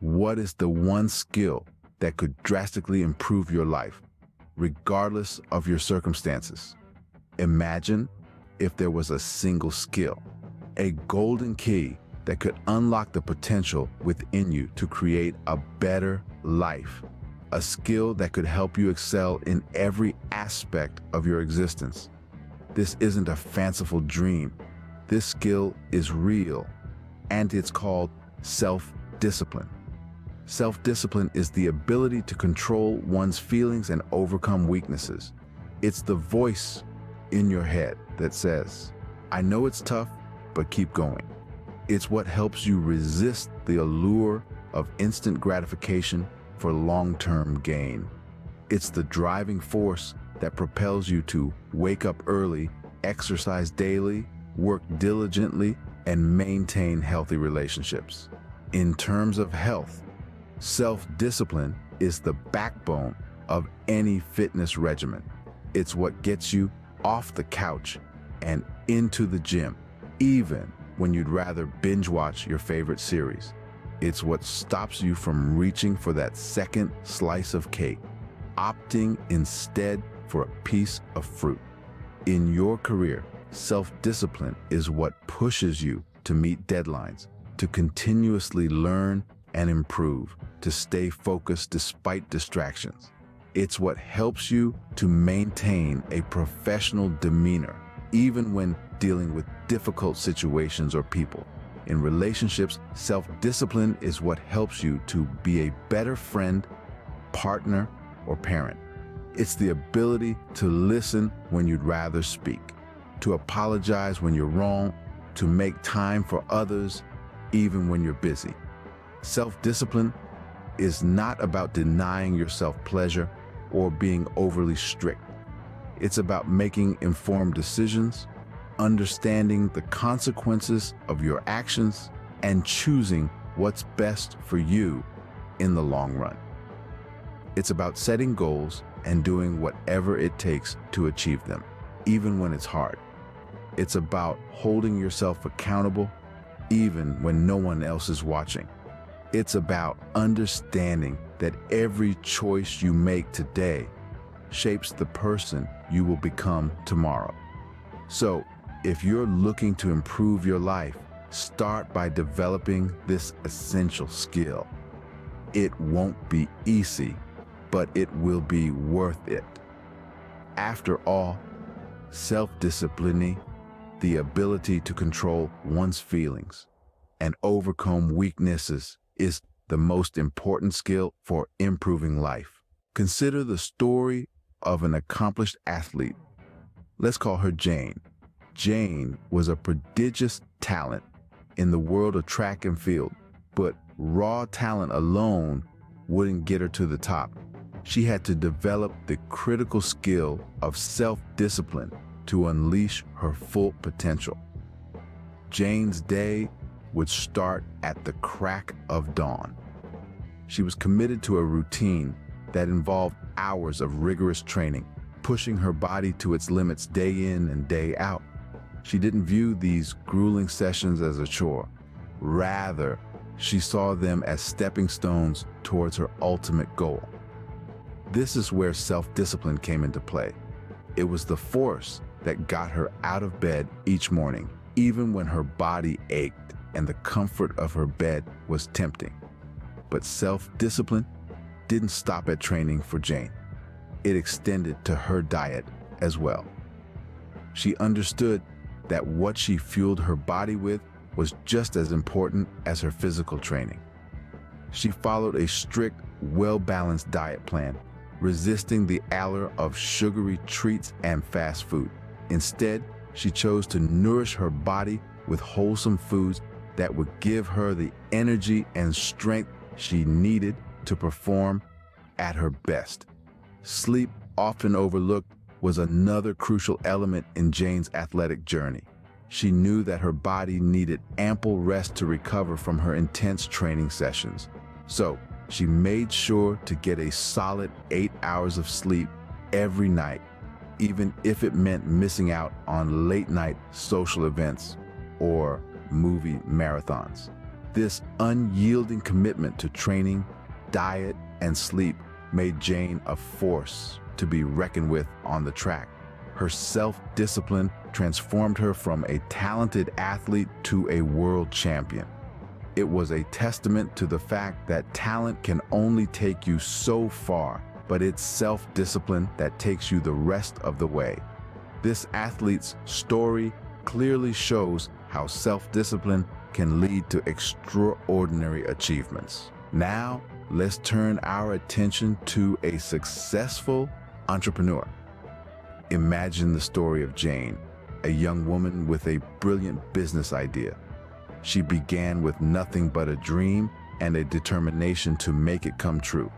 What is the one skill that could drastically improve your life, regardless of your circumstances? Imagine if there was a single skill, a golden key that could unlock the potential within you to create a better life, a skill that could help you excel in every aspect of your existence. This isn't a fanciful dream. This skill is real, and it's called self-discipline. Self-discipline is the ability to control one's feelings and overcome weaknesses. It's the voice in your head that says, "I know it's tough, but keep going." It's what helps you resist the allure of instant gratification for long-term gain. It's the driving force that propels you to wake up early, exercise daily, work diligently, and maintain healthy relationships. In terms of health, self-discipline is the backbone of any fitness regimen. It's what gets you off the couch and into the gym, even when you'd rather binge watch your favorite series. It's what stops you from reaching for that second slice of cake, opting instead for a piece of fruit. In your career, self-discipline is what pushes you to meet deadlines, to continuously learn and improve, to stay focused despite distractions. It's what helps you to maintain a professional demeanor, even when dealing with difficult situations or people. In relationships, self-discipline is what helps you to be a better friend, partner, or parent. It's the ability to listen when you'd rather speak, to apologize when you're wrong, to make time for others, even when you're busy. Self-discipline is not about denying yourself pleasure or being overly strict. It's about making informed decisions, understanding the consequences of your actions, and choosing what's best for you in the long run. It's about setting goals and doing whatever it takes to achieve them, even when it's hard. It's about holding yourself accountable, even when no one else is watching. It's about understanding that every choice you make today shapes the person you will become tomorrow. So, if you're looking to improve your life, start by developing this essential skill. It won't be easy, but it will be worth it. After all, self-discipline, the ability to control one's feelings and overcome weaknesses, is the most important skill for improving life. Consider the story of an accomplished athlete. Let's call her Jane. Jane was a prodigious talent in the world of track and field, but raw talent alone wouldn't get her to the top. She had to develop the critical skill of self-discipline to unleash her full potential. Jane's day would start at the crack of dawn. She was committed to a routine that involved hours of rigorous training, pushing her body to its limits day in and day out. She didn't view these grueling sessions as a chore. Rather, she saw them as stepping stones towards her ultimate goal. This is where self-discipline came into play. It was the force that got her out of bed each morning, even when her body ached and the comfort of her bed was tempting. But self-discipline didn't stop at training for Jane. It extended to her diet as well. She understood that what she fueled her body with was just as important as her physical training. She followed a strict, well-balanced diet plan, resisting the allure of sugary treats and fast food. Instead, she chose to nourish her body with wholesome foods that would give her the energy and strength she needed to perform at her best. Sleep, often overlooked, was another crucial element in Jane's athletic journey. She knew that her body needed ample rest to recover from her intense training sessions. So, she made sure to get a solid 8 hours of sleep every night, even if it meant missing out on late-night social events or movie marathons. This unyielding commitment to training, diet, and sleep made Jane a force to be reckoned with on the track. Her self-discipline transformed her from a talented athlete to a world champion. It was a testament to the fact that talent can only take you so far, but it's self-discipline that takes you the rest of the way. This athlete's story clearly shows how self-discipline can lead to extraordinary achievements. Now, let's turn our attention to a successful entrepreneur. Imagine the story of Jane, a young woman with a brilliant business idea. She began with nothing but a dream and a determination to make it come true.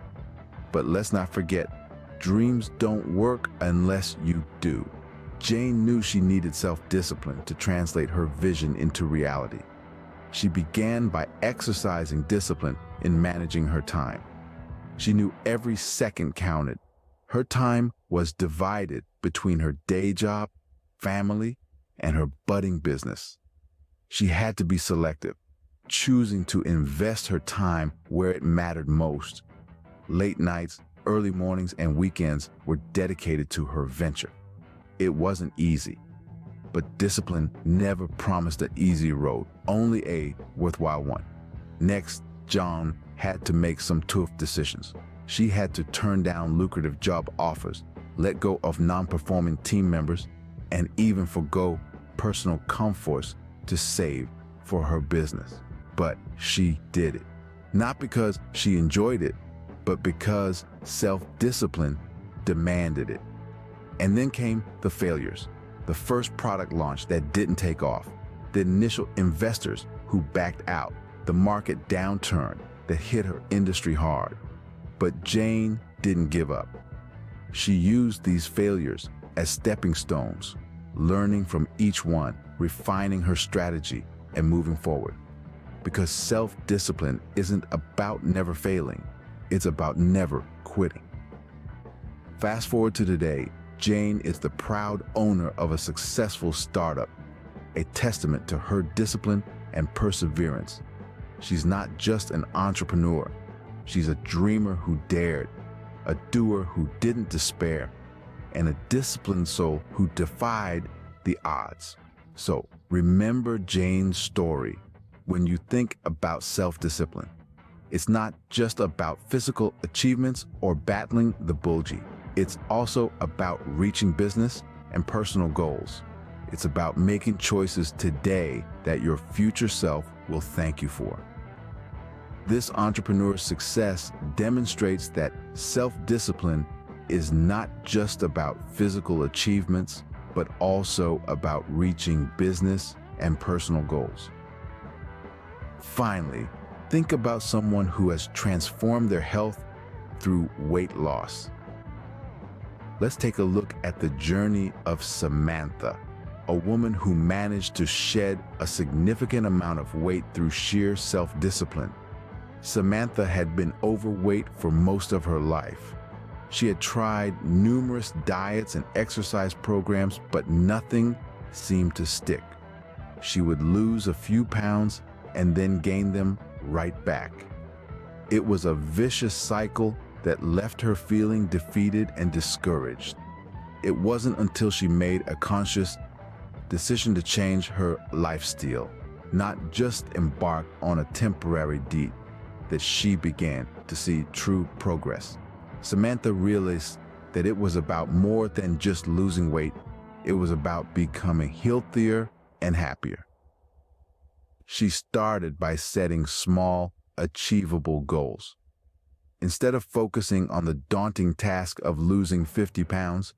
But let's not forget, dreams don't work unless you do. Jane knew she needed self-discipline to translate her vision into reality. She began by exercising discipline in managing her time. She knew every second counted. Her time was divided between her day job, family, and her budding business. She had to be selective, choosing to invest her time where it mattered most. Late nights, early mornings, and weekends were dedicated to her venture. It wasn't easy, but discipline never promised an easy road, only a worthwhile one. Next, John had to make some tough decisions. She had to turn down lucrative job offers, let go of non-performing team members, and even forgo personal comforts to save for her business. But she did it. Not because she enjoyed it, but because self-discipline demanded it. And then came the failures. The first product launch that didn't take off, the initial investors who backed out, the market downturn that hit her industry hard. But Jane didn't give up. She used these failures as stepping stones, learning from each one, refining her strategy, and moving forward. Because self-discipline isn't about never failing, it's about never quitting. Fast forward to today, Jane is the proud owner of a successful startup, a testament to her discipline and perseverance. She's not just an entrepreneur, she's a dreamer who dared, a doer who didn't despair, and a disciplined soul who defied the odds. So remember Jane's story when you think about self-discipline. It's not just about physical achievements or battling the bulgy. It's also about reaching business and personal goals. It's about making choices today that your future self will thank you for. This entrepreneur's success demonstrates that self-discipline is not just about physical achievements, but also about reaching business and personal goals. Finally, think about someone who has transformed their health through weight loss. Let's take a look at the journey of Samantha, a woman who managed to shed a significant amount of weight through sheer self-discipline. Samantha had been overweight for most of her life. She had tried numerous diets and exercise programs, but nothing seemed to stick. She would lose a few pounds and then gain them right back. It was a vicious cycle that left her feeling defeated and discouraged. It wasn't until she made a conscious decision to change her lifestyle, not just embark on a temporary diet, that she began to see true progress. Samantha realized that it was about more than just losing weight. It was about becoming healthier and happier. She started by setting small, achievable goals. Instead of focusing on the daunting task of losing 50 pounds,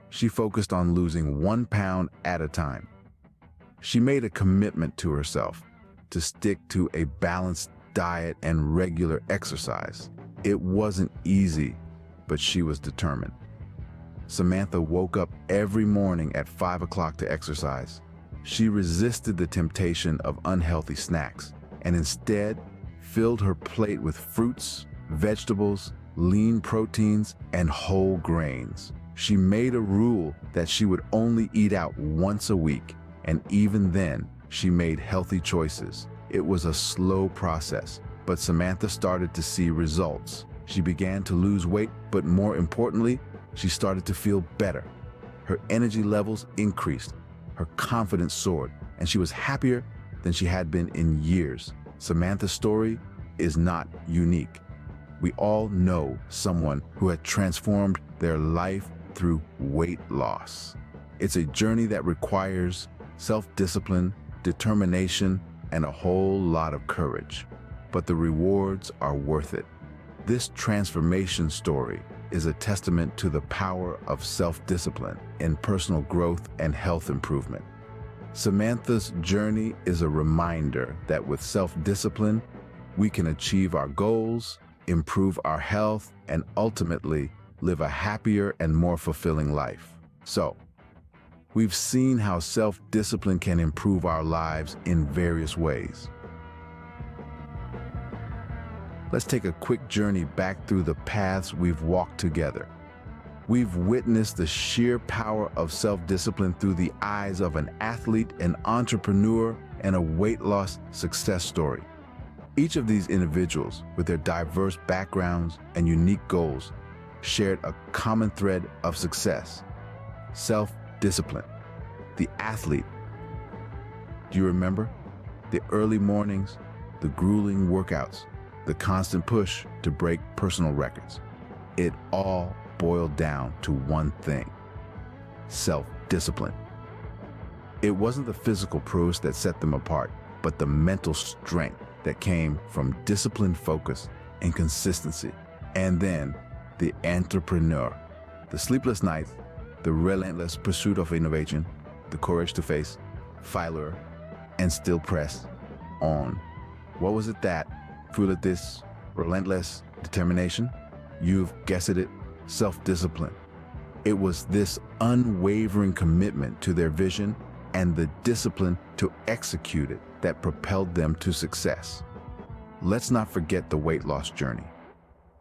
she focused on losing 1 pound at a time. She made a commitment to herself to stick to a balanced diet and regular exercise. It wasn't easy, but she was determined. Samantha woke up every morning at 5 o'clock to exercise. She resisted the temptation of unhealthy snacks and instead filled her plate with fruits, vegetables, lean proteins, and whole grains. She made a rule that she would only eat out once a week, and even then, she made healthy choices. It was a slow process, but Samantha started to see results. She began to lose weight, but more importantly, she started to feel better. Her energy levels increased, her confidence soared, and she was happier than she had been in years. Samantha's story is not unique. We all know someone who had transformed their life through weight loss. It's a journey that requires self-discipline, determination, and a whole lot of courage. But the rewards are worth it. This transformation story is a testament to the power of self-discipline in personal growth and health improvement. Samantha's journey is a reminder that with self-discipline, we can achieve our goals, improve our health, and ultimately live a happier and more fulfilling life. So, we've seen how self-discipline can improve our lives in various ways. Let's take a quick journey back through the paths we've walked together. We've witnessed the sheer power of self-discipline through the eyes of an athlete, an entrepreneur, and a weight loss success story. Each of these individuals, with their diverse backgrounds and unique goals, shared a common thread of success: self-discipline. The athlete. Do you remember? The early mornings, the grueling workouts, the constant push to break personal records. It all boiled down to one thing: self-discipline. It wasn't the physical prowess that set them apart, but the mental strength that came from disciplined focus and consistency. And then the entrepreneur. The sleepless nights, the relentless pursuit of innovation, the courage to face failure and still press on. What was it that fueled this relentless determination? You've guessed it, self-discipline. It was this unwavering commitment to their vision and the discipline to execute it that propelled them to success. Let's not forget the weight loss journey.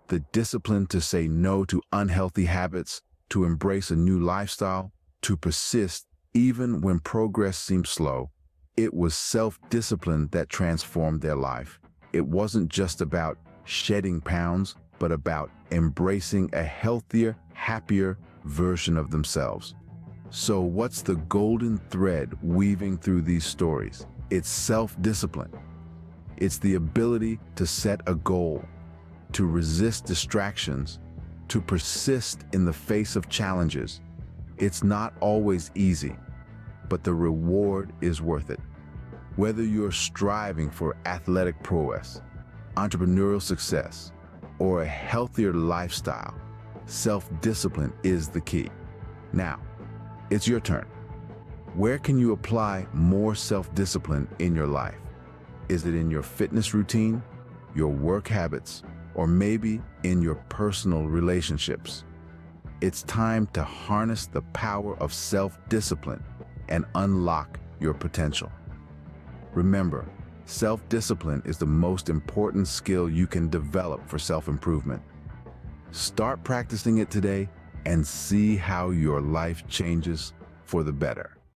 The discipline to say no to unhealthy habits, to embrace a new lifestyle, to persist even when progress seemed slow. It was self-discipline that transformed their life. It wasn't just about shedding pounds, but about embracing a healthier, happier version of themselves. So what's the golden thread weaving through these stories? It's self-discipline. It's the ability to set a goal, to resist distractions, to persist in the face of challenges. It's not always easy, but the reward is worth it. Whether you're striving for athletic prowess, entrepreneurial success, or a healthier lifestyle, self-discipline is the key. Now, it's your turn. Where can you apply more self-discipline in your life? Is it in your fitness routine, your work habits, or maybe in your personal relationships? It's time to harness the power of self-discipline and unlock your potential. Remember, self-discipline is the most important skill you can develop for self-improvement. Start practicing it today and see how your life changes for the better.